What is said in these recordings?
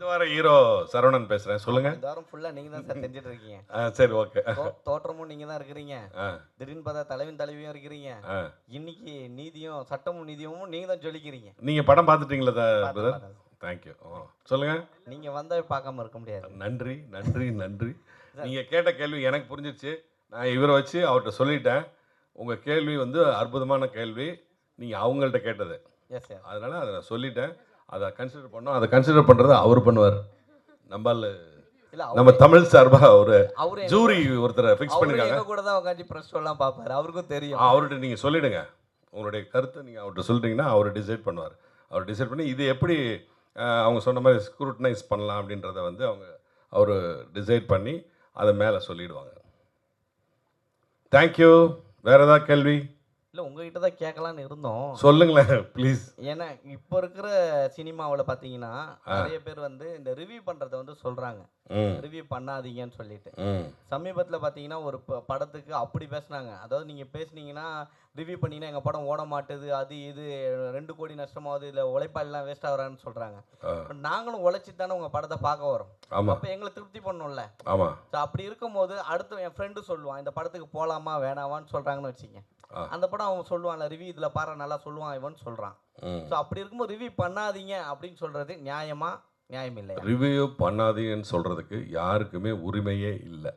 வார ஹீரோ சரவணன் பேசுறேன். சொல்லுங்க. இந்த வாரம் ஃபுல்லா நீங்க தான் சார் செஞ்சுட்டு இருக்கீங்க. சரி ஓகே. தோற்றமும் நீங்க தான் இருக்கிறீங்க. ஆ, திடீர்னு பார்த்தா தலைவன் தலைவியும் இருக்கிறீங்க. ஆ. இன்னைக்கு நீதியும் சட்டமும் நீதியும் நீங்க தான் ஜொலிக்கிறீங்க. நீங்க படம் பார்த்துட்டீங்களா பார்த்தேன், பிரதர்? பார்த்தேன். Thank you. சொல்லுங்க. நீங்க வந்தாவே பார்க்காம இருக்க முடியாது. நன்றி, நன்றி, நன்றி. நீங்க கேட்ட கேள்வி எனக்கு புரிஞ்சிருச்சு. நான் இவரை வச்சு அவர்ட்ட சொல்லிட்டேன். உங்க கேள்வி வந்து அற்புதமான கேள்வி. நீங்க அவங்கள்ட்ட கேட்டது. Yes sir. அதனால அதை நான் சொல்லிட்டேன். அதை கன்சிடர் பண்ணோம். அதை கன்சிடர் பண்றதை அவர் பண்ணுவார். நம்மால் இல்ல நம்ம தமிழ் சார்பா ஒரு அவரு ஜூரி ஒருத்தரை ஃபிக்ஸ் அவரு பண்ணிருக்காங்க. எங்க கூட தான் உட்காந்து பிரஸ் எல்லாம் பார்ப்பாரு. அவருக்கும் தெரியும். அவர்கிட்ட நீங்கள் சொல்லிடுங்க. உங்களுடைய கருத்தை நீங்கள் அவர்கிட்ட சொல்லிட்டீங்கன்னா அவர் டிசைட் பண்ணுவார். அவர் டிசைட் பண்ணி இது எப்படி அவங்க சொன்ன மாதிரி ஸ்க்ரூட்டனைஸ் பண்ணலாம் அப்படின்றத வந்து அவர் டிசைட் பண்ணி அதை மேலே சொல்லிடுவாங்க. தேங்க்யூ. வேறு ஏதாவது கேள்வி இல்ல உங்ககிட்ட தான் கேட்கலான்னு இருந்தோம். சொல்லுங்களேன் ப்ளீஸ். ஏன்னா இப்போ இருக்கிற சினிமாவில் பார்த்தீங்கன்னா நிறைய பேர் வந்து இந்த ரிவ்யூ பண்ணுறத வந்து சொல்கிறாங்க. ரிவ்யூ பண்ணாதீங்கன்னு சொல்லிட்டு. சமீபத்தில் பார்த்தீங்கன்னா ஒரு படத்துக்கு அப்படி பேசுனாங்க. அதாவது நீங்கள் பேசுனீங்கன்னா ரிவ்யூ பண்ணிங்கன்னா எங்கள் படம் ஓட மாட்டுது, அது இது 2 கோடி நஷ்டமாகுது, இதில் உழைப்பாளெலாம் வேஸ்ட் ஆகிறான்னு சொல்கிறாங்க. நாங்களும் உழைச்சி தானே உங்கள் படத்தை பார்க்க வரோம். அப்போ எங்களை திருப்தி பண்ணணும்ல. ஆமாம். ஸோ அப்படி இருக்கும்போது அடுத்து என் ஃப்ரெண்டு சொல்லுவான் இந்த படத்துக்கு போகலாமா வேணாவான்னு சொல்கிறாங்கன்னு வச்சுங்க. அந்த படம் அவன் சொல்லுவான்ல ரிவ்யூ இதில் பாரு நல்லா சொல்லுவான் இவன் சொல்கிறான். ஸோ அப்படி இருக்கும்போது ரிவ்யூ பண்ணாதீங்க அப்படின்னு சொல்கிறது நியாயமா நியாயம் இல்லை? ரிவ்யூ பண்ணாதீங்கன்னு சொல்கிறதுக்கு யாருக்குமே உரிமையே இல்லை.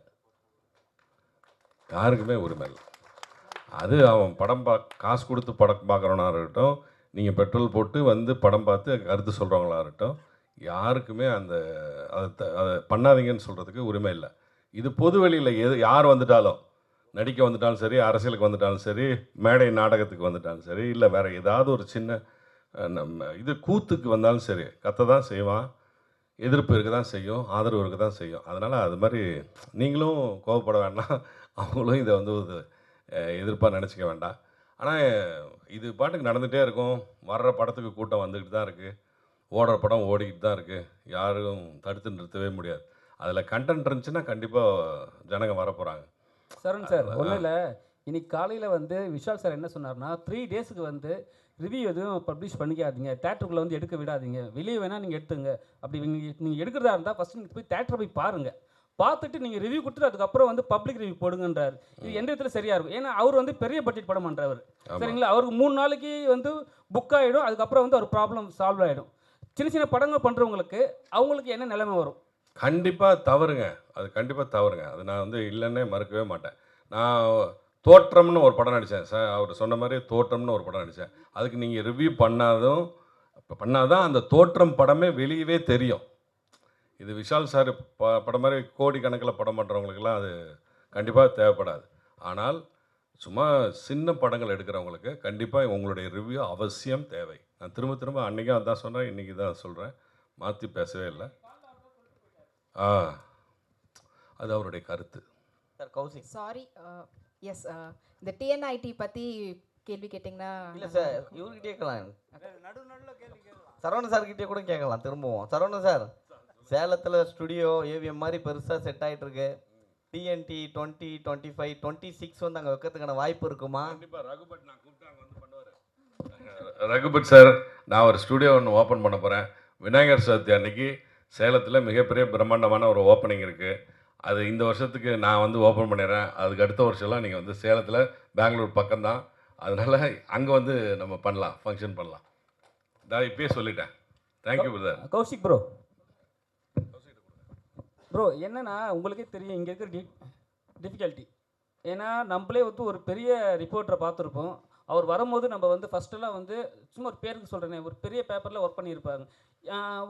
யாருக்குமே உரிமை இல்லை. அது அவன் படம் காசு கொடுத்து படம் பார்க்குறவனா இருக்கட்டும், நீங்கள் பெட்ரோல் போட்டு வந்து படம் பார்த்து கருத்து சொல்கிறவங்களா இருக்கட்டும், யாருக்குமே அதை பண்ணாதீங்கன்னு சொல்கிறதுக்கு உரிமை இல்லை. இது பொது வெளியில் யார் வந்துட்டாலும், நடிக்க வந்துட்டாலும் சரி, அரசியலுக்கு வந்துட்டாலும் சரி, மேடை நாடகத்துக்கு வந்துட்டாலும் சரி, இல்லை வேறு ஏதாவது ஒரு சின்ன நம்ம கூத்துக்கு வந்தாலும் சரி, கத்த தான் செய்வான். எதிர்ப்பு இருக்க தான் செய்யும், ஆதரவு இருக்க தான் செய்யும். அதனால் அது மாதிரி நீங்களும் கோவப்பட வேண்டாம், அவங்களும் இதை வந்து ஒரு எதிர்ப்பாக நினச்சிக்க வேண்டாம். ஆனால் இது பாட்டுக்கு நடந்துகிட்டே இருக்கும். வர்ற படத்துக்கு கூட்டம் வந்துக்கிட்டு தான் இருக்குது. ஓடுற படம் ஓடிக்கிட்டு தான் இருக்குது. யாரும் தடுத்து நிறுத்தவே முடியாது. அதில் கண்டென்ட் இருந்துச்சுன்னா கண்டிப்பாக ஜனங்க வரப்போகிறாங்க. சரண் சார் ஒன்றும் இல்லை. இன்னைக்கு காலையில் வந்து விஷால் சார் என்ன சொன்னார்னா 3 டேஸுக்கு வந்து ரிவ்யூ எதுவும் பப்ளிஷ் பண்ணிக்காதீங்க, தேட்டருக்குள்ளே வந்து எடுக்க விடாதீங்க, வெளியே வேணால் நீங்கள் எடுத்துங்க. அப்படி நீங்கள் எடுக்கிறதா இருந்தால் ஃபஸ்ட்டு நீங்கள் போய் தேட்டரை போய் பாருங்கள், பார்த்துட்டு நீங்கள் ரிவ்யூ கொடுத்துட்டு அதுக்கப்புறம் வந்து பப்ளிக் ரிவ்யூ போடுங்கன்றார். இது எந்த விதத்தில் சரியாக இருக்கும்? ஏன்னா அவர் வந்து பெரிய பட்ஜெட் படம் பண்ணுறவர் சரிங்களா. அவருக்கு 3 நாளைக்கு வந்து புக் ஆகிடும், அதுக்கப்புறம் வந்து ஒரு ப்ராப்ளம் சால்வ் ஆகிடும். சின்ன சின்ன படங்கள் பண்ணுறவங்களுக்கு அவங்களுக்கு என்ன நிலைமை வரும்? கண்டிப்பாக தவறுங்க. அது கண்டிப்பாக தவறுங்க. அது நான் வந்து இல்லைன்னே மறுக்கவே மாட்டேன். நான் தோற்றம்னு ஒரு படம் நடித்தேன் சார். அவர் சொன்ன மாதிரி தோற்றம்னு ஒரு படம் நடித்தேன். அதுக்கு நீங்கள் ரிவ்யூ பண்ணாதான் அந்த தோற்றம் படமே வெளியவே தெரியும். இது விஷால் சார் படம் மாதிரி கோடிக்கணக்கில் படம் பண்ணுறவங்களுக்கெல்லாம் அது கண்டிப்பாக தேவைப்படாது. ஆனால் சும்மா சின்ன படங்கள் எடுக்கிறவங்களுக்கு கண்டிப்பாக உங்களுடைய ரிவ்யூ அவசியம் தேவை. நான் திரும்ப திரும்ப அன்றைக்கும் அதான் சொன்னேன், இன்றைக்கி தான் சொல்கிறேன், மாற்றி பேசவே இல்லை. அது அவருடைய கருத்து. Sir Kaushik sorry. எஸ், இந்த டிஎன்ஐடி பற்றி கேள்வி கேட்டிங்கன்னா இல்லை சார் இவர்கிட்ட கேட்கலாம். சரவணன் சார்கிட்டே கூட கேட்கலாம் திரும்பவும். சரவணன் சார், சேலத்தில் ஸ்டுடியோ ஏவிஎம் மாதிரி பெருசாக செட் ஆகிட்டு இருக்கு. டிஎன்டி 2025 26 வந்து அங்கே வைக்கிறதுக்கான வாய்ப்பு இருக்குமா? கண்டிப்பாக ரகுபட் நான் கூப்பிட்டு அங்கே வந்து பண்ணுவார். ரகுபட் சார், நான் ஒரு ஸ்டுடியோ ஒன்று ஓப்பன் பண்ண போகிறேன். விநாயகர் சதுர்த்தி அன்னைக்கு சேலத்தில் மிகப்பெரிய பிரம்மாண்டமான ஒரு ஓப்பனிங் இருக்குது. அது இந்த வருஷத்துக்கு நான் வந்து ஓப்பன் பண்ணிடுறேன். அதுக்கு அடுத்த வருஷம்லாம் நீங்கள் வந்து சேலத்தில் பெங்களூர் பக்கம்தான், அதனால் அங்கே வந்து நம்ம பண்ணலாம், ஃபங்க்ஷன் பண்ணலாம். நான் இப்பயே சொல்லிட்டேன். Thank you brother. கௌஷிக் ப்ரோ என்னன்னா உங்களுக்கே தெரியும் இங்கே இருக்கிற டிஃபிகல்ட்டி. ஏன்னா நம்மளே வந்து ஒரு பெரிய ரிப்போர்ட்டரை பார்த்துருப்போம். அவர் வரும்போது நம்ம வந்து ஃபஸ்ட்டெல்லாம் வந்து சும்மா ஒரு பேருக்கு சொல்கிறேனே, ஒரு பெரிய பேப்பரில் ஒர்க் பண்ணியிருப்பாங்க.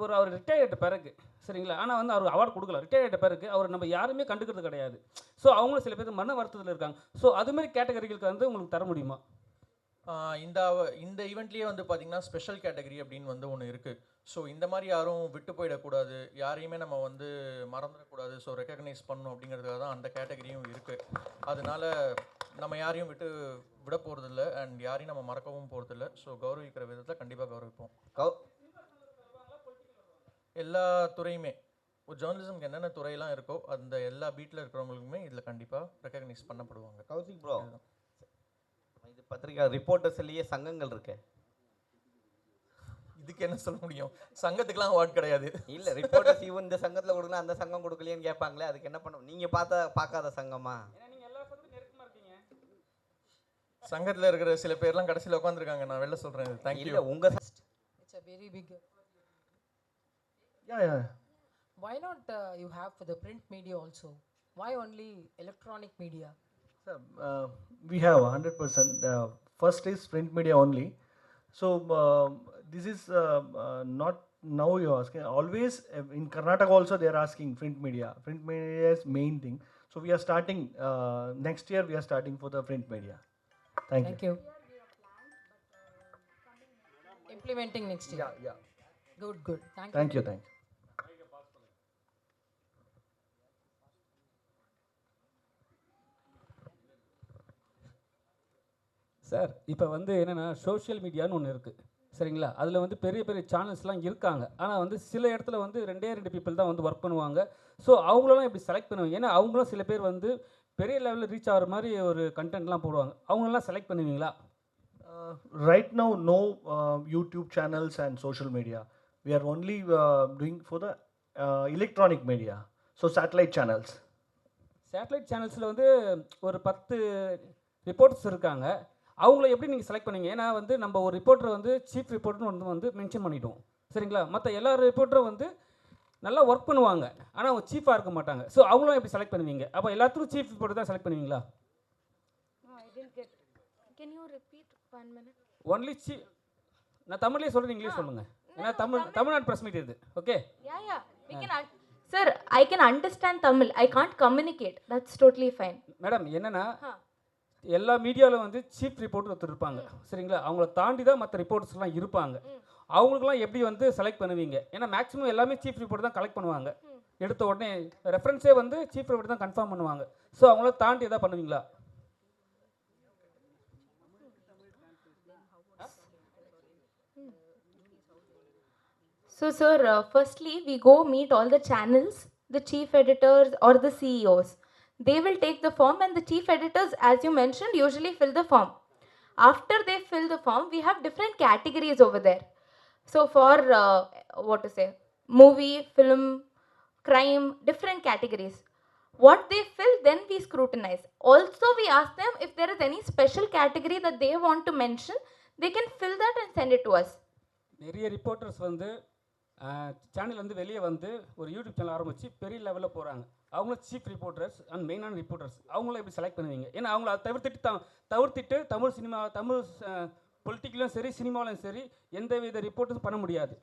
அவர் ரிட்டையர் ஆகிட்ட பிறகு சரிங்களா. ஆனால் வந்து அவர் அவார்டு கொடுக்கல. ரிட்டையர் ஆகிட்ட பிறகு அவர் நம்ம யாருமே கண்டுக்கிறது கிடையாது. ஸோ அவங்களும் சில பேர் மன வருத்தத்தில் இருக்காங்க. ஸோ அதுமாதிரி கேட்டகரிகளுக்கு வந்து உங்களுக்கு தர முடியுமா? இந்த ஈவெண்ட்லேயே வந்து பார்த்திங்கன்னா ஸ்பெஷல் கேட்டகரி அப்படின்னு வந்து ஒன்று இருக்குது. ஸோ இந்த மாதிரி யாரும் விட்டு போயிடக்கூடாது, யாரையுமே நம்ம வந்து மறந்துடக்கூடாது. ஸோ ரெக்கக்னைஸ் பண்ணணும் அப்படிங்கிறதுக்காக தான் அந்த கேட்டகரியும் இருக்குது. அதனால நம்ம யாரையும் விட போகிறதில்ல அண்ட் யாரையும் நம்ம மறக்கவும் போகிறதில்ல. ஸோ கௌரவிக்கிற விதத்தில் கண்டிப்பாக கௌரவிப்போம். எல்லா துறையுமே ஒரு ஜேர்னலிசம்க்கு என்னென்ன துறையெல்லாம் இருக்கோ அந்த எல்லா பீட்டில் இருக்கிறவங்களுக்குமே இதில் கண்டிப்பாக ரெக்கக்னைஸ் பண்ணப்படுவாங்க. கௌசிக் ப்ரோ, இது பத்திரிக்கை ரிப்போர்ட்டர்ஸ்லேயே சங்கங்கள் இருக்கு. இதுக்கு என்ன சொல்ல முடியும்? சங்கத்துக்குலாம் அவார்ட் கிடையாது. இல்ல ரிப்போர்ட்டர்ஸ் இவன் இந்த சங்கத்துல கொடுக்கலாம் அந்த சங்கம் கொடுக்கலையேன்னு கேட்பாங்களே, அதுக்கு என்ன பண்ணும்? நீங்க பார்க்காத சங்கமா? சங்கத்துல இருக்கிற சில பேர்லாம் கடைசியில உட்காந்துருக்காங்க. நான் வெளில சொல்றேன். தேங்க்யூ. இல்ல உங்க It's a very big. Yeah, yeah. Why not you have for the print media also? Why only electronic media? Sir, we have 100%. First is print media only. So this is not now you're asking. Always in Karnataka also they are asking print media. Print media is main thing. So we are starting next year. We are starting for the print media. Thank you. Thank you. Implementing next year. Yeah, yeah. Good, good. Thank you. Thank you. Thank you. Sir இப்போ வந்து என்னென்னா social மீடியான்னு ஒன்று இருக்குது சரிங்களா? அதில் வந்து பெரிய பெரிய சேனல்ஸ்லாம் இருக்காங்க. ஆனால் வந்து சில இடத்துல வந்து 2 பீப்புள் தான் வந்து ஒர்க் பண்ணுவாங்க. ஸோ அவங்களெல்லாம் எப்படி செலக்ட் பண்ணுவீங்க? ஏன்னா அவங்களும் சில பேர் வந்து பெரிய லெவலில் ரீச் ஆகிற மாதிரி ஒரு கண்டென்ட்லாம் போடுவாங்க. அவங்களெல்லாம் செலக்ட் பண்ணுவீங்களா? Right now, no YouTube channels and social media. We are only doing for the electronic media. So satellite channels. Satellite சேனல்ஸில் வந்து ஒரு 10 ரிப்போர்ட்டர்ஸ் இருக்காங்க. அவங்கள எப்படி நீங்கள் செலக்ட் பண்ணீங்க? ஏன்னா வந்து நம்ம ஒரு ரிப்போர்ட்டரை வந்து சீஃப் ரிப்போர்ட்டர்னு வந்து மென்ஷன் பண்ணிட்டோம் சரிங்களா? மற்ற எல்லா ரிப்போர்ட்டரும் வந்து நல்லா ஒர்க் பண்ணுவாங்க, ஆனால் அவங்க சீஃபாக இருக்க மாட்டாங்க. ஸோ அவங்களும் எப்படி செலக்ட் பண்ணுவீங்க? அப்போ எல்லாத்துக்கும் சீஃப் ரிப்போர்ட்டர் தான் செலக்ட் பண்ணுவீங்களா? Can you repeat 1 minute? Only நான் தமிழ்லேயே சொல்கிறேன், இங்கிலீஷ் சொல்லுங்கள். ஏன்னா தமிழ்நாடு ப்ரெஸ் மீட் இது. Okay. Yeah. We can sir, I can understand Tamil. I can't communicate. That's totally fine. Madam என்னென்னா எல்லா மீடியாவில் வந்து சீஃப் ரிப்போர்ட்டர் ஒருத்தர் இருப்பாங்க சரிங்களா? அவங்கள தாண்டி தான் மற்ற ரிப்போர்ட்டர்ஸ்லாம் இருப்பாங்க. அவங்களுக்குலாம் எப்படி வந்து செலக்ட் பண்ணுவீங்க? ஏன்னா மேக்ஸிமம் எல்லாமே சீஃப் ரிப்போர்ட் தான் கலெக்ட் பண்ணுவாங்க. எடுத்த உடனே ரெஃபரன்ஸே வந்து சீஃப் ரிப்போர்ட் தான் கன்ஃபார்ம் பண்ணுவாங்க. ஸோ அவங்கள தாண்டி எதாவது பண்ணுவீங்களா? So, sir, firstly, we go meet all the channels, the chief editors or the CEOs. They will take the form, and the chief editors, as you mentioned, usually fill the form. After they fill the form, we have different categories over there. So, for what to say, movie, film, crime, different categories. What they fill, then we scrutinize. Also, we ask them if there is any special category that they want to mention, they can fill that and send it to us. நிறைய reporters வந்து channel வந்து வெளியே வந்து ஒரு YouTube channel ஆரம்பித்து பெரிய லெவலில் போகிறாங்க. அவங்களும் சீஃப் ரிப்போர்ட்டர்ஸ் அண்ட் மெயினான ரிப்போர்ட்டர்ஸ். அவங்கள எப்படி செலக்ட் பண்ணுவீங்க? ஏன்னா அவங்கள அதை தவிர்த்துட்டு தமிழ் சினிமா, தமிழ் பொலிட்டிக்கலும் சரி, சினிமாவிலும் சரி, எந்த வித ரிப்போர்ட்டும் பண்ண முடியாது.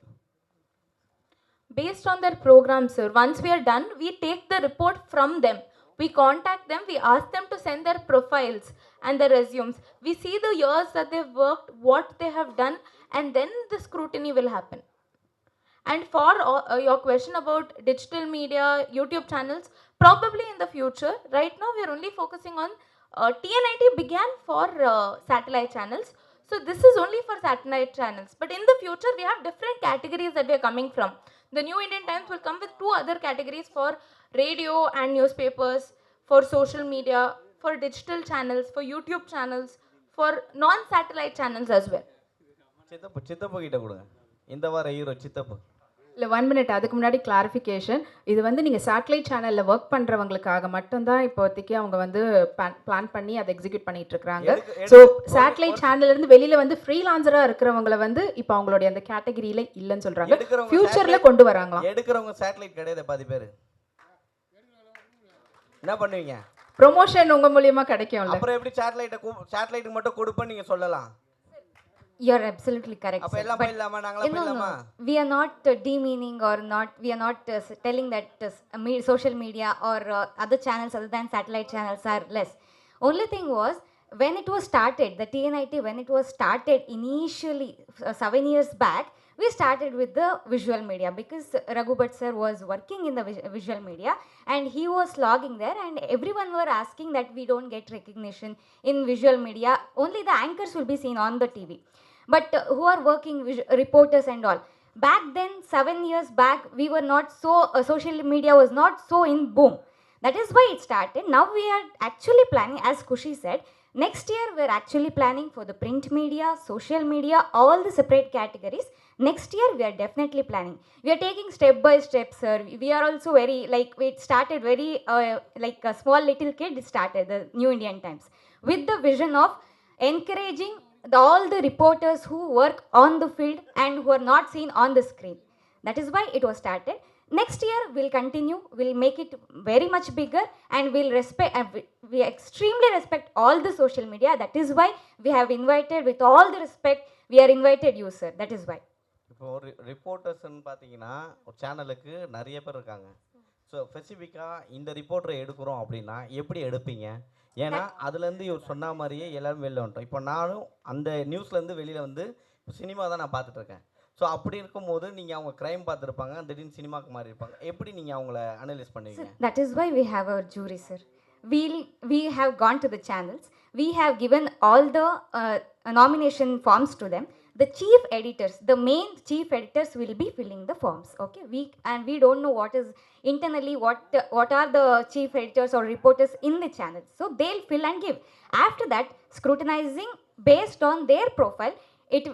Based on their program, sir, once we are done, we take the report from them. We contact them, we ask them to send their profiles and their resumes. We see the years that they've worked, what they have done, and then the scrutiny will happen. And for your question about digital media, YouTube channels, probably in the future, right now we are only focusing on TNIT began for satellite channels. So this is only for satellite channels. But in the future, we have different categories that we are coming from. The New Indian Times will come with 2 other categories for radio and newspapers, for social media, for digital channels, for YouTube channels, for non-satellite channels as well. சித்தப்பு கிட்ட கொடுங்க. இந்த வார hero சித்தப்பு. இல்லை 1 minute, அதுக்கு முன்னாடி clarification. இது வந்து நீங்கள் சேட்டலைட் சேனலில் ஒர்க் பண்ணுறவங்களுக்காக மட்டும்தான் இப்போதைக்கு அவங்க வந்து பிளான் பண்ணி அதை எக்ஸிக்யூட் பண்ணிட்டு இருக்காங்க. ஸோ சேட்டலைட் சேனல்லேருந்து வெளியில் வந்து ஃப்ரீலான்சராக இருக்கிறவங்கள வந்து இப்போ அவங்களுடைய அந்த கேட்டகரியில் இல்லைன்னு சொல்கிறாங்க. ஃபியூச்சரில் கொண்டு வராங்களா? எடுக்கிறவங்க சேட்டலைட் கிடையாது பாதி பேர். என்ன பண்ணுவீங்க? ப்ரொமோஷன் உங்கள் மூலியமாக கிடைக்கும்ல. அப்புறம் எப்படி சேட்டலைட்டுக்கு மட்டும் கொடுப்பேன்னு நீங்கள் சொல்லலாம்? You're absolutely correct. அப்ப எல்லாம் போயிடலாமா? நாங்களாம் போயிடலாமா? We are not demeaning or not. We are not telling that social media or other channels other than satellite channels are less. Only thing was when it was started, the TNIT, when it was started initially 7 years back, we started with the visual media because Raghu Bhatt sir was working in the visual media and he was logging there, and everyone were asking that we don't get recognition in visual media. Only the anchors will be seen on the TV. But who are working reporters and all. Back then, 7 years back, we were not so, social media was not so in boom. That is why it started. Now we are actually planning, as Kushi said, next year we are actually planning for the print media, social media, all the separate categories. Next year, we are definitely planning. We are taking step by step, sir. We are also very, like, we started very, like a small little kid started the New Indian Times with the vision of encouraging all the reporters who work on the field and who are not seen on the screen. That is why it was started. Next year, we'll continue, we'll make it very much bigger, and we'll respect, and we extremely respect all the social media. That is why we have invited, with all the respect, we are invited you, sir. That is why. இப்போ ஒரு ரிப்போர்ட்டர்ஸ்ன்னு பார்த்தீங்கன்னா ஒரு சேனலுக்கு நிறைய பேர் இருக்காங்க. So ஸ்பெசிஃபிக்காக இந்த ரிப்போர்ட்டரை எடுக்கிறோம் அப்படின்னா எப்படி எடுப்பீங்க? ஏன்னா அதுலேருந்து இவர் சொன்ன மாதிரியே எல்லாரும் வெளில வந்துட்டோம். இப்போ நானும் அந்த நியூஸ்லேருந்து வெளியில் வந்து சினிமா தான் நான் பார்த்துட்ருக்கேன். ஸோ அப்படி இருக்கும்போது நீங்கள் அவங்க க்ரைம் பார்த்துருப்பாங்க, திடீர்னு சினிமாவுக்கு மாறி இருப்பாங்க. எப்படி நீங்கள் அவங்கள அனலைஸ் பண்ணுவீங்க? That is why we have our jury, sir. We have gone to the channels. We have given all the nomination forms to them. The chief editors, the main chief editors will be filling the forms. Okay, we don't know what is internally what are the chief editors or reporters in the channels. So they'll fill and give. After that, scrutinizing based on their profile.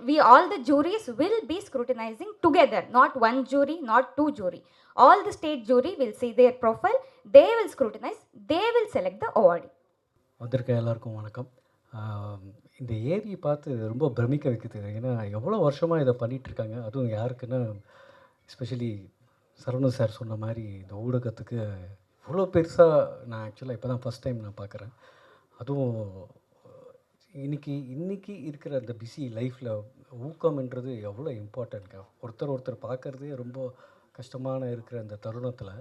We all the juries will be scrutinizing together, not one jury, not two jury. All the state jury will see their profile, they will scrutinize, they will select the awardee. வந்திருக்க எல்லாருக்கும் வணக்கம். இந்த ஏரியை பார்த்து ரொம்ப பிரமிக்க வைக்குது. ஏன்னா எவ்வளோ வருஷமாக இதை பண்ணிகிட்ருக்காங்க. அதுவும் யாருக்குன்னா எஸ்பெஷலி சரவணன் சார் சொன்ன மாதிரி இந்த ஊடகத்துக்கு இவ்வளோ பெருசாக நான் ஆக்சுவலாக இப்போ தான் ஃபஸ்ட் டைம் நான் பார்க்குறேன். அதுவும் இன்றைக்கி இருக்கிற அந்த பிஸி லைஃப்பில் ஊக்கம்ன்றது எவ்வளோ இம்பார்ட்டன்ட்ங்க. ஒருத்தர் பார்க்குறதே ரொம்ப கஷ்டமான இருக்கிற அந்த தருணத்தில்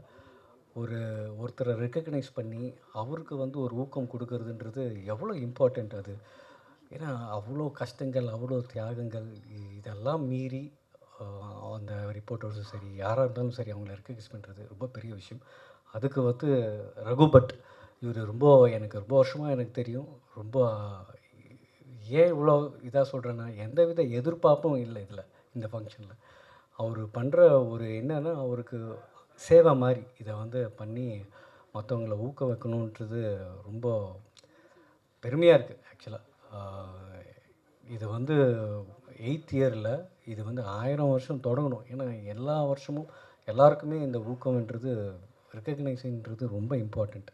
ஒருத்தரை ரெக்கக்னைஸ் பண்ணி அவருக்கு வந்து ஒரு ஊக்கம் கொடுக்கறதுன்றது எவ்வளோ இம்பார்ட்டண்ட் அது. ஏன்னா அவ்வளோ கஷ்டங்கள், அவ்வளோ தியாகங்கள், இதெல்லாம் மீறி அந்த ரிப்போர்ட்டர்ஸும் சரி, யாராக இருந்தாலும் சரி, அவங்கள ரெக்கக்னைஸ் பண்ணுறது ரொம்ப பெரிய விஷயம். அதுக்கு வந்து ரகுபட் இவர் எனக்கு ரொம்ப வருஷமாக எனக்கு தெரியும். ரொம்ப ஏன் இவ்வளோ இதாக சொல்கிறேன்னா, எந்தவித எதிர்பார்ப்பும் இல்லை இந்த ஃபங்க்ஷனில். அவர் பண்ணுற என்னென்னா, அவருக்கு சேவை மாதிரி இதை வந்து பண்ணி மற்றவங்கள ஊக்க வைக்கணுன்றது ரொம்ப பெருமையாக இருக்குது. ஆக்சுவலாக இது வந்து 8th இயரில் இது வந்து 1000 வருஷம் தொடங்கணும். ஏன்னா எல்லா வருஷமும் எல்லாருக்குமே இந்த ஊக்கம்ன்றது ரெக்கக்னைஸிங்கிறது ரொம்ப இம்பார்ட்டண்ட்.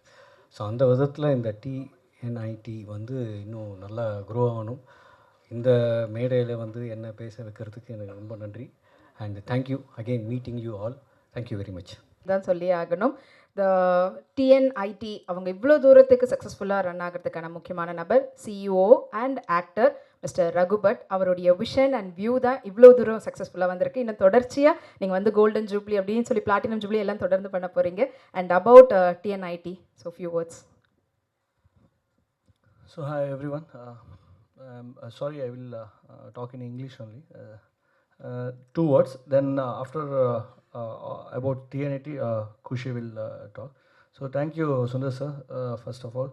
ஸோ அந்த விதத்தில் இந்த TNIT வந்து இன்னும் நல்லா க்ரோ ஆகணும். இந்த மேடையில் வந்து என்ன பேச வைக்கிறதுக்கு எனக்கு ரொம்ப நன்றி. And thank you again meeting you all. Thank you very much. தான் சொல்லி ஆகணும். த TNIT அவங்க இவ்வளோ தூரத்துக்கு சக்ஸஸ்ஃபுல்லாக ரன் ஆகிறதுக்கான முக்கியமான நபர் CEO அண்ட் ஆக்டர் மிஸ்டர் ரகுபட். அவருடைய விஷன் அண்ட் வியூ தான் இவ்வளோ தூரம் சக்ஸஸ்ஃபுல்லாக வந்திருக்கு. இன்னும் தொடர்ச்சியாக நீங்கள் வந்து கோல்டன் ஜூப்ளி அப்படின்னு சொல்லி பிளாட்டினம் ஜூப்ளி எல்லாம் தொடர்ந்து பண்ண போகிறீங்க. And about TNIT, so few words. So hi everyone. Sorry, I will talk in English only. 2 words. Then after about TNIT, Kushi will talk. So thank you, Sundar sir, first of all,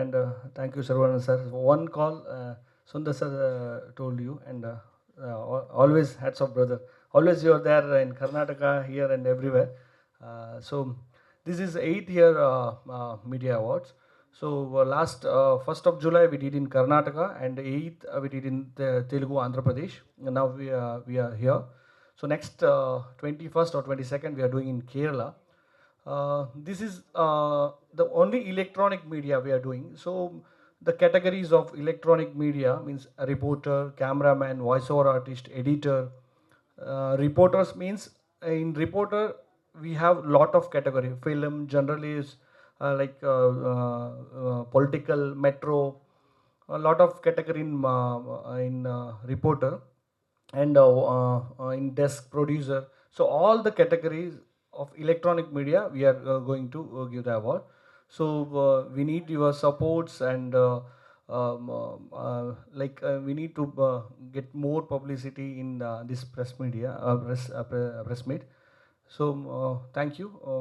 and thank you, Saravanan sir. One call, Sundar sir told you, and always hats off, brother. Always you are there in Karnataka, here and everywhere. So this is 8th year Media Awards. So last 1st of July we did in Karnataka, and 8th we did in Telugu, Andhra Pradesh. And now we are here. So next 21st or 22nd we are doing in Kerala. This is the only electronic media we are doing. So the categories of electronic media means a reporter, cameraman, voiceover artist, editor. Reporters means in reporter we have lot of category. Film, journalist, like political, metro, a lot of category in reporter, and in desk producer. So all the categories of electronic media we are going to give the award. So we need your supports, and we need to get more publicity in this press media, press meet. So thank you.